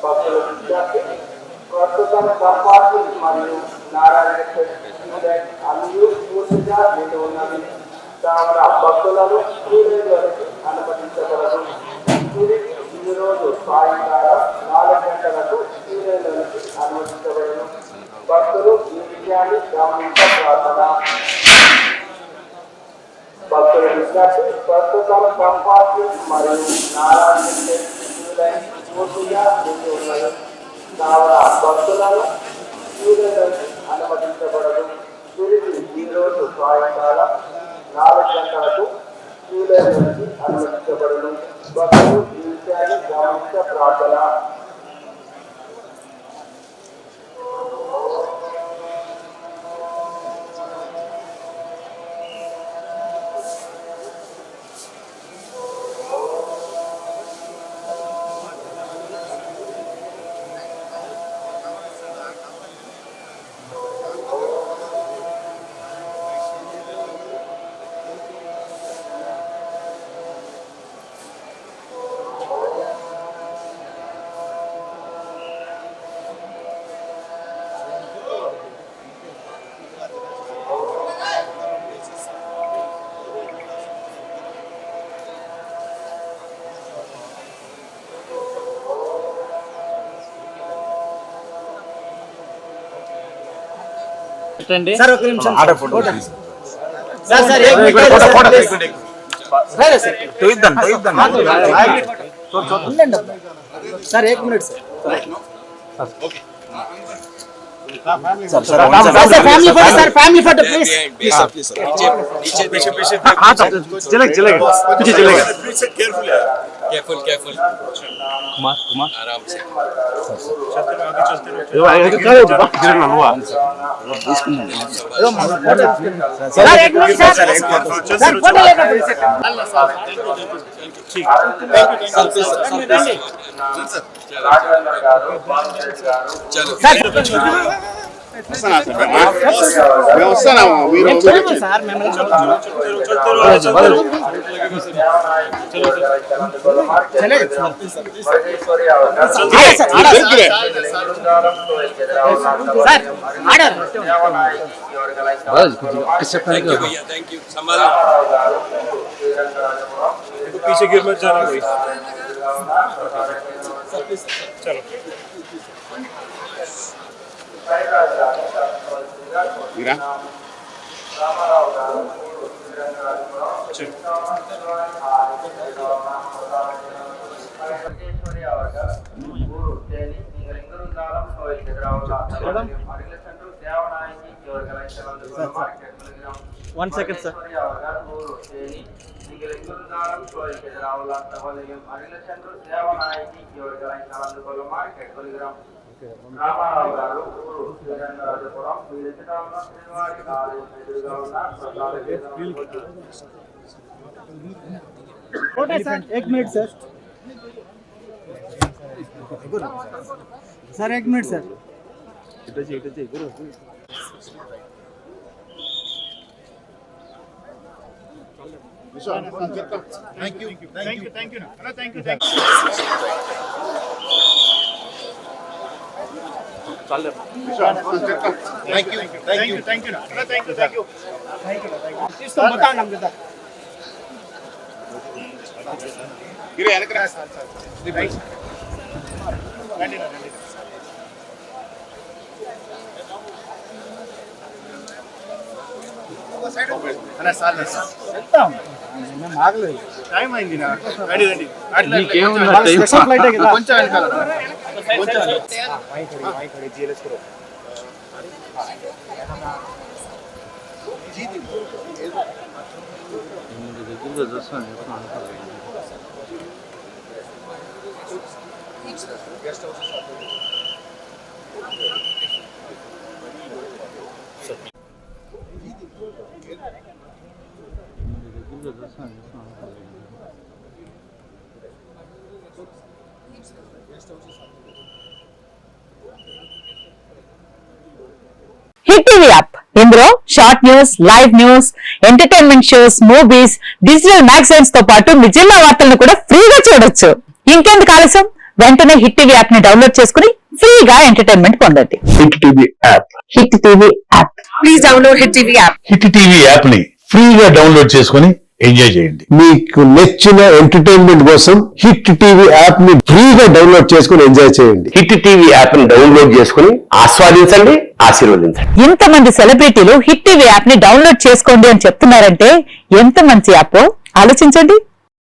భక్తుల విజ్ఞప్తి ప్రస్తుతం కంపార్ట్మెంట్ మరియు నారాయణ అన్ని పూర్తిగా నిండి ఉన్నది. కావున భక్తులను క్యూలైన్లోకి అనుమతించగలరు. ఈ రోజు సాయంకాలం 4 గంటలకు క్యూలైన్లోకి అనుమతించబడను. భక్తులు ఈ విషయాన్ని గమనించాల్సిన భక్తుల విజ్ఞప్తి ప్రస్తుతం కంపార్ట్మెంట్ మరియు నారాయణ క్యూలైన్ పూర్తిగా నిండి ఉన్నది. కావున భక్తులను క్యూలైన్లోకి అనుమతించబడదు. ఈ రోజు సాయంకాలం 4 గంటలకు క్యూలైన్లోకి అనుమతించబడను. భక్తులు ఈ విషయాన్ని గమనించ ప్రార్థన. సార్ ఒక నిమిషం sir 1 minute sir family photo please careful Kumar आराम से थैंक यू संभाल पीछे गिर मत जाना कोई चलो गिरा One second, sir. Okay, sir. 1 minute, sir. Sir, 1 minute, sir. Thank you. Time అయింది నా రెడీ కొంచెం హిట్ టీవీ యాప్ ఇందులో short news, live news, entertainment shows, movies, digital magazines తో పాటు మీ జిల్లా వార్తలను కూడా ఫ్రీగా చూడొచ్చు. ఇంకెందుకు ఆలస్యం, వెంటనే హిట్ టీవీ యాప్ ని డౌన్లోడ్ చేసుకుని ఫ్రీగా ఎంటర్టైన్మెంట్ పొందండి. Hit TV app. Hit TV app. Please download hit TV app. Hit TV app ని ఫ్రీగా డౌన్లోడ్ చేసుకుని ఎంజాయ్ చేయండి. మీకు నచ్చిన ఎంటర్టైన్మెంట్ కోసం హిట్ టీవీ యాప్ ని ఫ్రీగా డౌన్లోడ్ చేసుకుని ఎంజాయ్ చేయండి. హిట్ టీవీ యాప్ ని డౌన్లోడ్ చేసుకుని ఆస్వాదించండి, ఆశీర్వదించండి. ఇంతమంది సెలబ్రిటీలు హిట్ టీవీ యాప్ ని డౌన్లోడ్ చేసుకోండి అని చెప్తున్నారంటే ఎంత మంచి యాప్ ఆలోచించండి.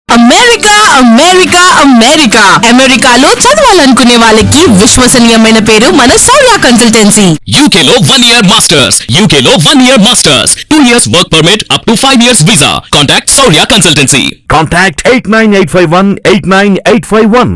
అమెరికా అమెరికా అమెరికా అమెరికాలో చదవాలనుకునే వాళ్ళకి విశ్వసనీయమైన పేరు మన శౌర్య కన్సల్టెన్సీ. UK లో 1 year masters, UK లో 1 year masters, 2 years work permit up to 5 years visa. Contact Shaurya Consultancy. Contact 89851 89851.